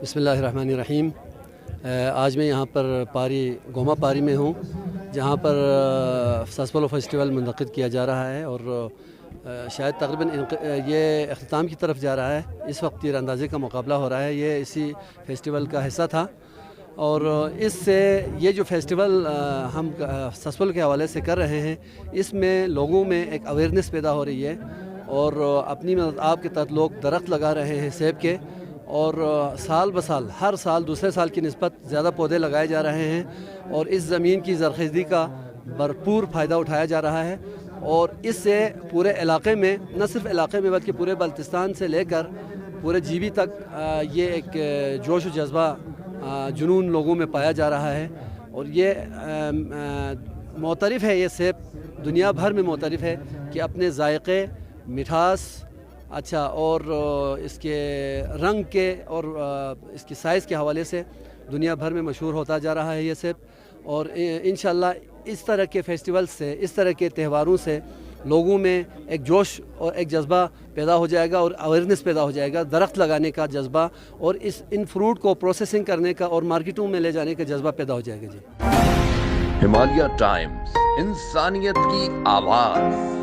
بسم اللہ الرحمن الرحیم۔ آج میں یہاں پر گوما پاری میں ہوں، جہاں پر سسپولو فیسٹیول منعقد کیا جا رہا ہے اور شاید تقریباً یہ اختتام کی طرف جا رہا ہے۔ اس وقت تیر اندازی کا مقابلہ ہو رہا ہے، یہ اسی فیسٹیول کا حصہ تھا اور اس سے یہ جو فیسٹیول ہم سسپولو کے حوالے سے کر رہے ہیں، اس میں لوگوں میں ایک اویئرنیس پیدا ہو رہی ہے اور اپنی مدد آپ کے تحت لوگ درخت لگا رہے ہیں سیب کے، اور سال بسال ہر سال دوسرے سال کی نسبت زیادہ پودے لگائے جا رہے ہیں اور اس زمین کی زرخیزی کا بھرپور فائدہ اٹھایا جا رہا ہے۔ اور اس سے پورے علاقے میں، نہ صرف علاقے میں بلکہ پورے بلتستان سے لے کر پورے جی بی تک یہ ایک جوش و جذبہ، جنون لوگوں میں پایا جا رہا ہے اور یہ معترف ہے، یہ سیب دنیا بھر میں معترف ہے کہ اپنے ذائقے، مٹھاس، اچھا اور اس کے رنگ کے اور اس کی سائز کے حوالے سے دنیا بھر میں مشہور ہوتا جا رہا ہے یہ سیب۔ اور انشاءاللہ اس طرح کے فیسٹیول سے، اس طرح کے تہواروں سے لوگوں میں ایک جوش اور ایک جذبہ پیدا ہو جائے گا اور اویئرنیس پیدا ہو جائے گا، درخت لگانے کا جذبہ اور ان فروٹ کو پروسیسنگ کرنے کا اور مارکیٹوں میں لے جانے کا جذبہ پیدا ہو جائے گا۔ جی، ہمالیہ ٹائمز، انسانیت کی آواز۔